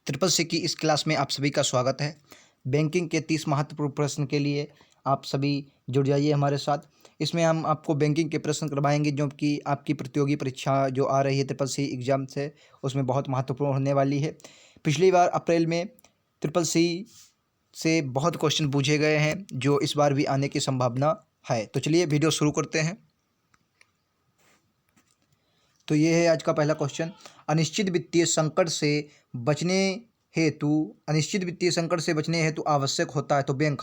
Triple C की इस class में आप सभी का स्वागत है। बैंकिंग के 30 महत्वपूर्ण प्रश्न के लिए आप सभी जुड़ जाइए हमारे साथ। इसमें हम आपको बैंकिंग के प्रश्न करवाएंगे जो कि आपकी प्रतियोगी परीक्षा जो आ रही है ट्रिपल सी एग्ज़ाम से, उसमें बहुत महत्वपूर्ण होने वाली है। पिछली बार अप्रैल में ट्रिपल सी से बहुत क्वेश्चन पूछे गए हैं जो इस बार भी आने की संभावना है। तो चलिए वीडियो शुरू करते हैं। तो ये है आज का पहला क्वेश्चन। अनिश्चित वित्तीय संकट से बचने हेतु अनिश्चित वित्तीय संकट से बचने हेतु आवश्यक होता है तो बैंक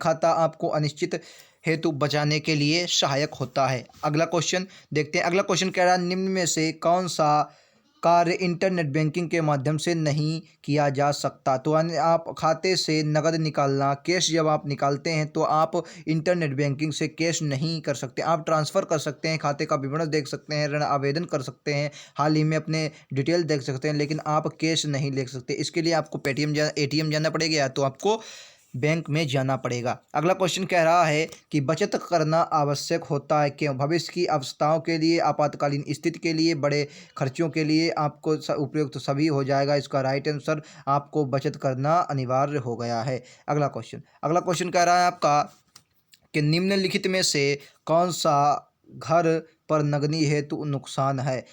खाता आपको अनिश्चित हेतु बचाने के लिए सहायक होता है। अगला क्वेश्चन देखते हैं। अगला क्वेश्चन कह रहा है निम्न में से कौन सा कार्य इंटरनेट बैंकिंग के माध्यम से नहीं किया जा सकता। तो आप खाते से नकद निकालना, कैश जब आप निकालते हैं तो आप इंटरनेट बैंकिंग से कैश नहीं कर सकते। आप ट्रांसफ़र कर सकते हैं, खाते का विवरण देख सकते हैं, ऋण आवेदन कर सकते हैं, हाल ही में अपने डिटेल देख सकते हैं, लेकिन आप कैश नहीं ले सकते। इसके लिए आपको पेटीएम एटीएम जाना पड़ेगा या तो आपको बैंक में जाना पड़ेगा। अगला क्वेश्चन कह रहा है कि बचत करना आवश्यक होता है क्यों। भविष्य की आवश्यकताओं के लिए, आपातकालीन स्थिति के लिए, बड़े खर्चों के लिए आपको उपयुक्त सभी हो जाएगा। इसका राइट आंसर आपको बचत करना अनिवार्य हो गया है। अगला क्वेश्चन कह रहा है आपका कि निम्नलिखित में से कौन सा घर पर नगदी हेतु नुकसान है।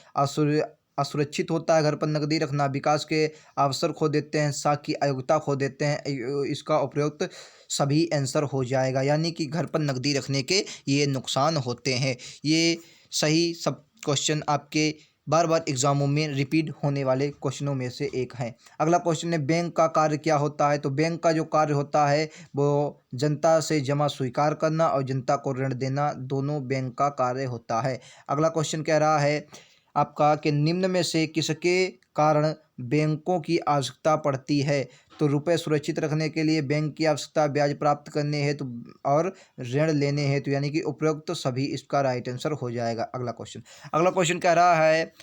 असुरक्षित होता है घर पर नकदी रखना, विकास के अवसर खो देते हैं, साख की अयोग्यता खो देते हैं। इसका उपयुक्त सभी आंसर हो जाएगा, यानी कि घर पर नकदी रखने के ये नुकसान होते हैं। ये सही सब क्वेश्चन आपके बार बार एग्जामों में रिपीट होने वाले क्वेश्चनों में से एक है। अगला क्वेश्चन है बैंक का कार्य क्या होता है। तो बैंक का जो कार्य होता है वो जनता से जमा स्वीकार करना और जनता को ऋण देना, दोनों बैंक का कार्य होता है। अगला क्वेश्चन कह रहा है आपका कि निम्न में से किसके कारण बैंकों की आवश्यकता पड़ती है। तो रुपए सुरक्षित रखने के लिए बैंक की आवश्यकता, ब्याज प्राप्त करने हेतु और ऋण लेने हेतु, यानी कि उपरोक्त सभी इसका राइट आंसर हो जाएगा। अगला क्वेश्चन कह रहा है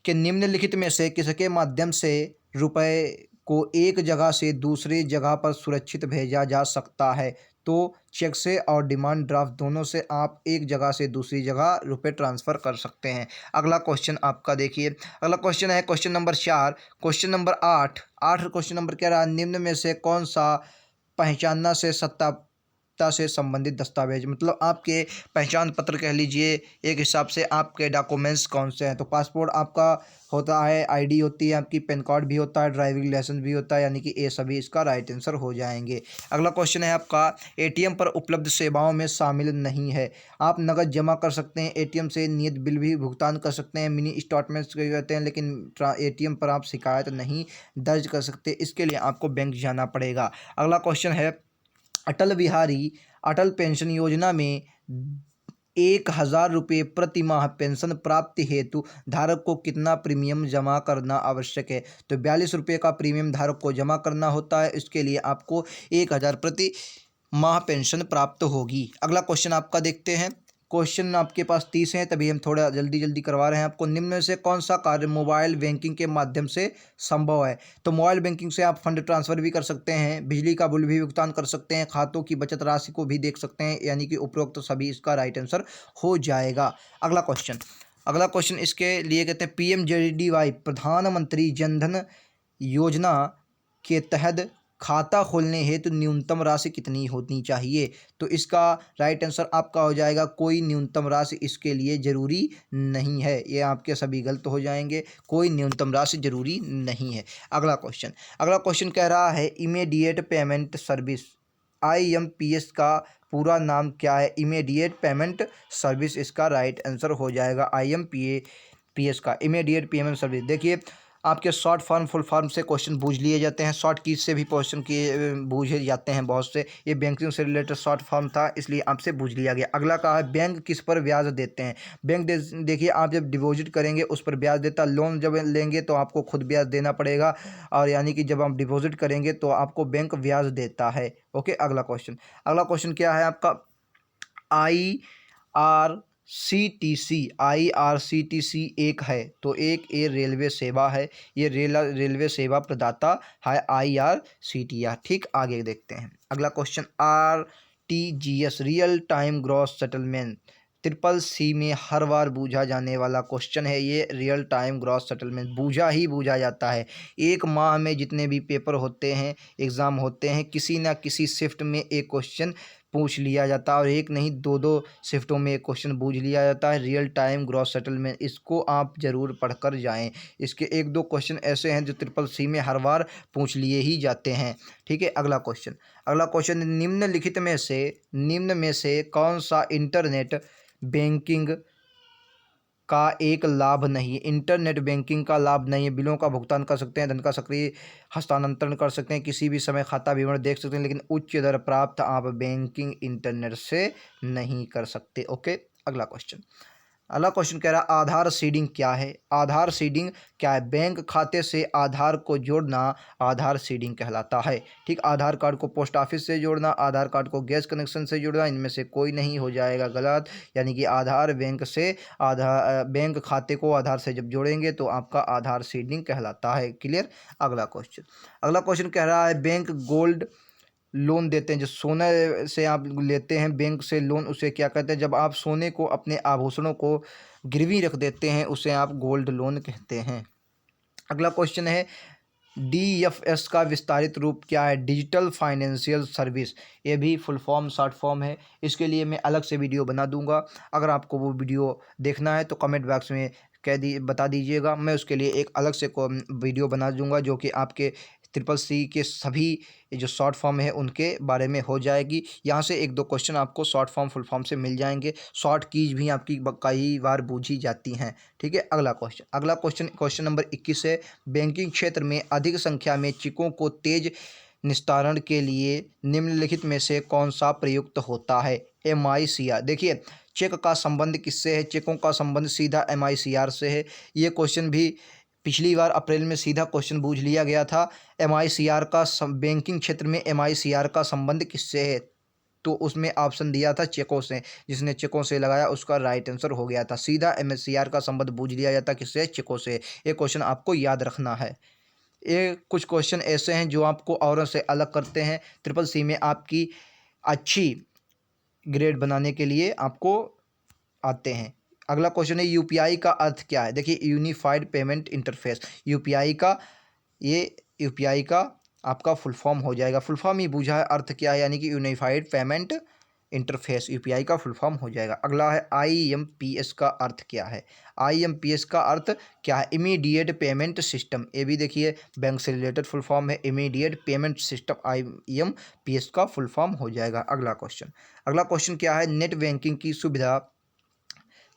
कि निम्नलिखित में से किसके माध्यम से रुपए को एक जगह से दूसरी जगह पर सुरक्षित भेजा जा सकता है। तो चेक से और डिमांड ड्राफ्ट दोनों से आप एक जगह से दूसरी जगह रुपए ट्रांसफ़र कर सकते हैं। अगला क्वेश्चन आपका देखिए। अगला क्वेश्चन है question number 4। Question number 8 question number कह रहा है निम्न में से कौन सा पहचानना से सत्ता से संबंधित दस्तावेज, मतलब आपके पहचान पत्र कह लीजिए, एक हिसाब से आपके डॉक्यूमेंट्स कौन से हैं। तो पासपोर्ट आपका होता है, आईडी होती है आपकी, पैन कार्ड भी होता है, ड्राइविंग लाइसेंस भी होता है, यानी कि ये सभी इसका राइट आंसर हो जाएंगे। अगला क्वेश्चन है आपका एटीएम पर उपलब्ध सेवाओं में शामिल नहीं है। आप नकद जमा कर सकते हैं, एटीएम से नियत बिल भी भुगतान कर सकते हैं, मिनी स्टेटमेंट्स कहते हैं, लेकिन एटीएम पर आप शिकायत नहीं दर्ज कर सकते। इसके लिए आपको बैंक जाना पड़ेगा। अगला क्वेश्चन है अटल बिहारी अटल पेंशन योजना में 1,000 रुपये प्रति माह पेंशन प्राप्ति हेतु धारक को कितना प्रीमियम जमा करना आवश्यक है। तो 42 रुपये का प्रीमियम धारक को जमा करना होता है। इसके लिए आपको 1,000 प्रति माह पेंशन प्राप्त होगी। अगला क्वेश्चन आपका देखते हैं। क्वेश्चन आपके पास 30 हैं, तभी हम थोड़ा जल्दी जल्दी करवा रहे हैं आपको। निम्न में से कौन सा कार्य मोबाइल बैंकिंग के माध्यम से संभव है। तो मोबाइल बैंकिंग से आप फंड ट्रांसफ़र भी कर सकते हैं, बिजली का बिल भी भुगतान कर सकते हैं, खातों की बचत राशि को भी देख सकते हैं, यानी कि उपरोक्त सभी इसका राइट आंसर हो जाएगा। अगला क्वेश्चन इसके लिए कहते हैं PMJDY प्रधानमंत्री जनधन योजना के तहत खाता खोलने हेतु न्यूनतम राशि कितनी होनी चाहिए। तो इसका राइट आंसर आपका हो जाएगा कोई न्यूनतम राशि इसके लिए ज़रूरी नहीं है। ये आपके सभी गलत हो जाएंगे, कोई न्यूनतम राशि ज़रूरी नहीं है। अगला क्वेश्चन कह रहा है इमीडिएट पेमेंट सर्विस, IMPS का पूरा नाम क्या है। इमीडिएट पेमेंट सर्विस इसका राइट आंसर हो जाएगा IMPS का इमीडिएट पेमेंट सर्विस। देखिए आपके शॉर्ट फॉर्म फुल फॉर्म से क्वेश्चन पूछ लिए जाते हैं, शॉर्ट की से भी क्वेश्चन किए पूछे जाते हैं बहुत से। ये बैंकिंग से रिलेटेड शॉर्ट फॉर्म था, इसलिए आपसे पूछ लिया गया। अगला कहा है बैंक किस पर ब्याज देते हैं। बैंक देखिए आप जब डिपॉजिट करेंगे उस पर ब्याज देता, लोन जब लेंगे तो आपको खुद ब्याज देना पड़ेगा, और यानी कि जब आप डिपॉजिट करेंगे तो आपको बैंक ब्याज देता है। ओके। अगला क्वेश्चन क्या है आपका IRCTC एक है, तो एक ये रेलवे सेवा है, ये रेलवे सेवा प्रदाता है IRCTC। ठीक, आगे देखते हैं। अगला question RTGS real time gross settlement triple C में हर बार पूछा जाने वाला क्वेश्चन है ये। रियल टाइम ग्रॉस सेटलमेंट पूछा ही पूछा जाता है। एक माह में जितने भी पेपर होते हैं, एग्ज़ाम होते हैं, किसी ना किसी शिफ्ट में एक क्वेश्चन पूछ लिया जाता है, और एक नहीं दो दो शिफ्टों में एक क्वेश्चन पूछ लिया जाता है। रियल टाइम ग्रॉस सेटलमेंट, इसको आप ज़रूर पढ़कर जाएं। इसके एक दो क्वेश्चन ऐसे हैं जो ट्रिपल सी में हर बार पूछ लिए ही जाते हैं। ठीक है, अगला क्वेश्चन, निम्न में से कौन सा इंटरनेट बैंकिंग का एक लाभ नहीं है? इंटरनेट बैंकिंग का लाभ नहीं है। बिलों का भुगतान कर सकते हैं, धन का सक्रिय हस्तांतरण कर सकते हैं, किसी भी समय खाता विवरण देख सकते हैं, लेकिन उच्च दर प्राप्त आप बैंकिंग इंटरनेट से नहीं कर सकते। ओके, अगला क्वेश्चन कह रहा है आधार सीडिंग क्या है? आधार सीडिंग क्या है? बैंक खाते से आधार को जोड़ना आधार सीडिंग कहलाता है। ठीक, आधार कार्ड को पोस्ट ऑफिस से जोड़ना, आधार कार्ड को गैस कनेक्शन से जोड़ना, इनमें से कोई नहीं हो जाएगा गलत। यानी कि आधार बैंक खाते को आधार से जब जोड़ेंगे तो आपका आधार सीडिंग कहलाता है। क्लियर। अगला क्वेश्चन कह रहा है बैंक गोल्ड लोन देते हैं, जो सोने से आप लेते हैं बैंक से लोन, उसे क्या कहते हैं? जब आप सोने को, अपने आभूषणों को गिरवी रख देते हैं, उसे आप गोल्ड लोन कहते हैं। अगला क्वेश्चन है DFS का विस्तारित रूप क्या है? Digital financial service. ये भी फुल फॉर्म शॉर्ट फॉर्म है। इसके लिए मैं अलग से वीडियो बना दूंगा। अगर आपको वो वीडियो देखना है तो कमेंट बॉक्स में बता दीजिएगा, मैं उसके लिए एक अलग से वीडियो बना दूंगा, जो कि आपके ट्रिपल सी के सभी जो शॉर्ट फॉर्म है उनके बारे में हो जाएगी। यहाँ से एक दो क्वेश्चन आपको शॉर्ट फॉर्म फुल फॉर्म से मिल जाएंगे। शॉर्ट कीज भी आपकी कई बार पूछी जाती हैं। ठीक है, अगला क्वेश्चन नंबर 21 है बैंकिंग क्षेत्र में अधिक संख्या में चेकों को तेज निस्तारण के लिए निम्नलिखित में से कौन सा प्रयुक्त होता है? MICR। देखिए, चेक का संबंध किससे है? चेकों का संबंध सीधा MICR से है। ये क्वेश्चन भी पिछली बार अप्रैल में सीधा क्वेश्चन पूछ लिया गया था। MICR का बैंकिंग क्षेत्र में MICR का संबंध किससे है? तो उसमें ऑप्शन दिया था चेकों से। जिसने चेकों से लगाया उसका राइट आंसर हो गया था। सीधा MICR का संबंध पूछ लिया जाता किससे? चेकों से। ये क्वेश्चन आपको याद रखना है। ये कुछ क्वेश्चन ऐसे हैं जो आपको औरों से अलग करते हैं। ट्रिपल सी में आपकी अच्छी ग्रेड बनाने के लिए आपको आते हैं। अगला क्वेश्चन है यूपीआई का अर्थ क्या है? देखिए, यूनिफाइड पेमेंट इंटरफेस। यूपीआई का आपका फुल फॉर्म हो जाएगा। फुल फॉर्म ही पूछा है, अर्थ क्या है, यानी कि यूनिफाइड पेमेंट इंटरफेस यूपीआई का फुल फॉर्म हो जाएगा। अगला है IMPS का अर्थ क्या है? IMPS का अर्थ क्या है? Immediate payment system. ये भी देखिए बैंक से रिलेटेड फुल फॉर्म है, इमीडिएट पेमेंट सिस्टम IMPS का फुल फॉर्म हो जाएगा। अगला क्वेश्चन क्या है? नेट बैंकिंग की सुविधा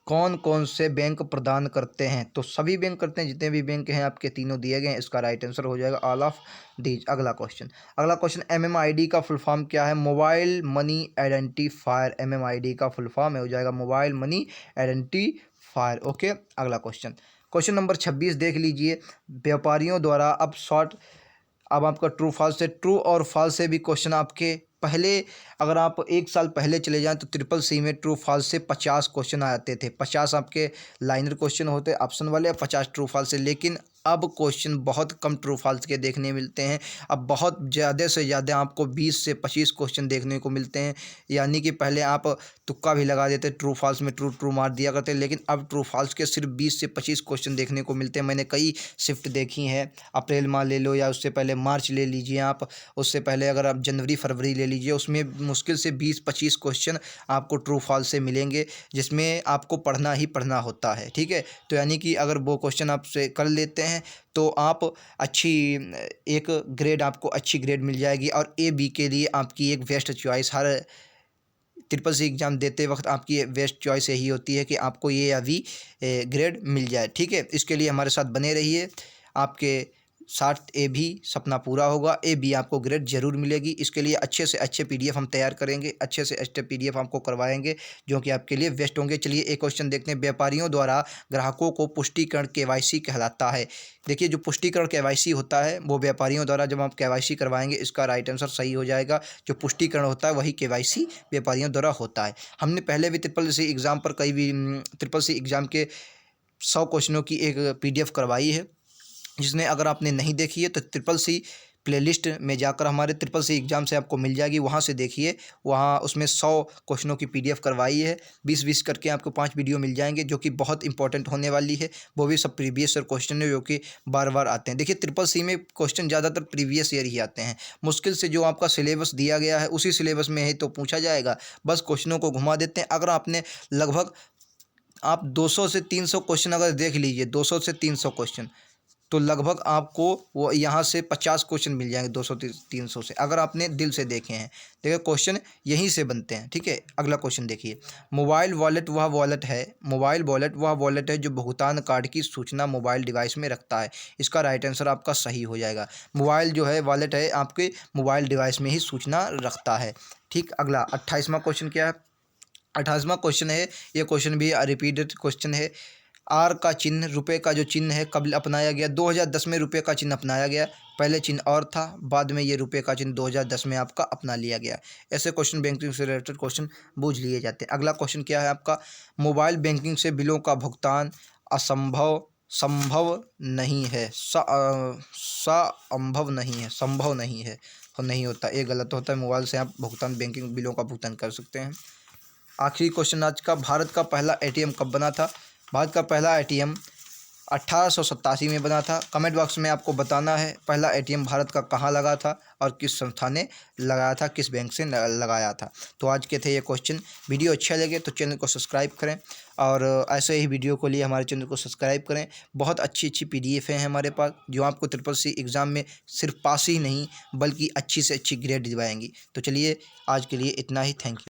कौन कौन से बैंक प्रदान करते हैं? तो सभी बैंक करते हैं, जितने भी बैंक हैं आपके तीनों दिए गए हैं। इसका राइट आंसर हो जाएगा ऑल ऑफ दीज। अगला क्वेश्चन MMID का फुल फॉर्म क्या है? Mobile money identifier. MMID का फुल फॉर्म हो जाएगा मोबाइल मनी आइडेंटिफायर। ओके, अगला क्वेश्चन नंबर 26 देख लीजिए। व्यापारियों द्वारा अब आपका ट्रू फॉल्स से, ट्रू और फॉल्स से भी क्वेश्चन आपके पहले, अगर आप एक साल पहले चले जाएं तो ट्रिपल सी में ट्रू फॉल्स से 50 क्वेश्चन आते थे। 50 आपके लाइनर क्वेश्चन होते ऑप्शन वाले, 50 ट्रू फॉल्स से। लेकिन अब क्वेश्चन बहुत कम ट्रू फॉल्स के देखने मिलते हैं। अब बहुत ज़्यादा से ज़्यादा आपको 20 से 25 क्वेश्चन देखने को मिलते हैं। यानी कि पहले आप तुक्का भी लगा देते, ट्रू फॉल्स में ट्रू ट्रू मार दिया करते, लेकिन अब ट्रू फॉल्स के सिर्फ 20 से 25 क्वेश्चन देखने को मिलते हैं। मैंने कई शिफ्ट देखी हैं, अप्रैल माह ले लो या उससे पहले मार्च ले लीजिए आप, उससे पहले अगर आप जनवरी फरवरी ले लीजिए, उसमें मुश्किल से 20-25 क्वेश्चन आपको ट्रू फॉल्स से मिलेंगे, जिसमें आपको पढ़ना ही पढ़ना होता है। ठीक है, तो यानी कि अगर वो क्वेश्चन आपसे कर लेते हैं तो आप एक ग्रेड, आपको अच्छी ग्रेड मिल जाएगी। और AB के लिए आपकी एक बेस्ट चॉइस, हर ट्रिपल सी एग्ज़ाम देते वक्त आपकी बेस्ट चॉइस यही होती है कि आपको ये या भी ग्रेड मिल जाए। ठीक है, इसके लिए हमारे साथ बने रहिए, आपके साथ ए भी सपना पूरा होगा। AB आपको ग्रेड जरूर मिलेगी। इसके लिए अच्छे से अच्छे PDF हम तैयार करेंगे, अच्छे से अच्छे PDF आपको करवाएंगे, जो कि आपके लिए बेस्ट होंगे। चलिए एक क्वेश्चन देखते हैं। व्यापारियों द्वारा ग्राहकों को पुष्टिकरण KYC कहलाता है। देखिए, जो पुष्टिकरण KYC होता है वो व्यापारियों द्वारा जब आप KYC करवाएंगे, इसका राइट आंसर सही हो जाएगा। जो पुष्टिकरण होता है वही KYC व्यापारियों द्वारा होता है। हमने पहले भी ट्रिपल सी एग्ज़ाम पर ट्रिपल सी एग्ज़ाम के 100 क्वेश्चनों की एक PDF करवाई है, जिसने अगर आपने नहीं देखी है तो ट्रिपल सी प्लेलिस्ट में जाकर हमारे ट्रिपल सी एग्ज़ाम से आपको मिल जाएगी, वहाँ से देखिए। वहाँ उसमें 100 क्वेश्चनों की PDF करवाई है, 20-20 करके आपको 5 वीडियो मिल जाएंगे जो कि बहुत इंपॉर्टेंट होने वाली है। वो भी सब प्रीवियस ईयर क्वेश्चन है जो कि बार बार आते हैं। देखिए ट्रिपल सी में क्वेश्चन ज़्यादातर प्रीवियस ईयर ही आते हैं। मुश्किल से जो आपका सिलेबस दिया गया है उसी सिलेबस में है तो पूछा जाएगा, बस क्वेश्चनों को घुमा देते हैं। अगर आपने लगभग आप 200 से 300 क्वेश्चन अगर देख लीजिए, 200 से 300 क्वेश्चन, तो लगभग आपको वो यहाँ से 50 क्वेश्चन मिल जाएंगे 200-300 से, अगर आपने दिल से देखे हैं। देखिए क्वेश्चन यहीं से बनते हैं, ठीक है। अगला क्वेश्चन देखिए, मोबाइल वॉलेट वह वॉलेट है जो भुगतान कार्ड की सूचना मोबाइल डिवाइस में रखता है। इसका राइट आंसर आपका सही हो जाएगा। मोबाइल जो है वॉलेट है आपके मोबाइल डिवाइस में ही सूचना रखता है, ठीक। अगला 28वां क्वेश्चन क्या है? 28वां क्वेश्चन है, ये क्वेश्चन भी रिपीटेड क्वेश्चन है। आर का चिन्ह, रुपए का जो चिन्ह है, कब अपनाया गया? 2010 में रुपए का चिन्ह अपनाया गया। पहले चिन्ह और था, बाद में ये रुपए का चिन्ह 2010 में आपका अपना लिया गया। ऐसे क्वेश्चन बैंकिंग से रिलेटेड क्वेश्चन पूछ लिए जाते हैं। अगला क्वेश्चन क्या है आपका? मोबाइल बैंकिंग से बिलों का भुगतान संभव नहीं है। संभव नहीं है, नहीं होता, ये गलत होता है। मोबाइल से आप बैंकिंग बिलों का भुगतान कर सकते हैं। आखिरी क्वेश्चन आज का, भारत का पहला ATM कब बना था? भारत का पहला ATM 1887 में बना था। कमेंट बॉक्स में आपको बताना है पहला ATM भारत का कहाँ लगा था और किस संस्था ने लगाया था, किस बैंक से लगाया था। तो आज के थे ये क्वेश्चन। वीडियो अच्छा लगे तो चैनल को सब्सक्राइब करें और ऐसे ही वीडियो को लिए हमारे चैनल को सब्सक्राइब करें। बहुत अच्छी अच्छी PDF हैं हमारे पास जो आपको ट्रिपल सी एग्ज़ाम में सिर्फ पास ही नहीं बल्कि अच्छी से अच्छी ग्रेड दिलवाएंगी। तो चलिए आज के लिए इतना ही, थैंक यू।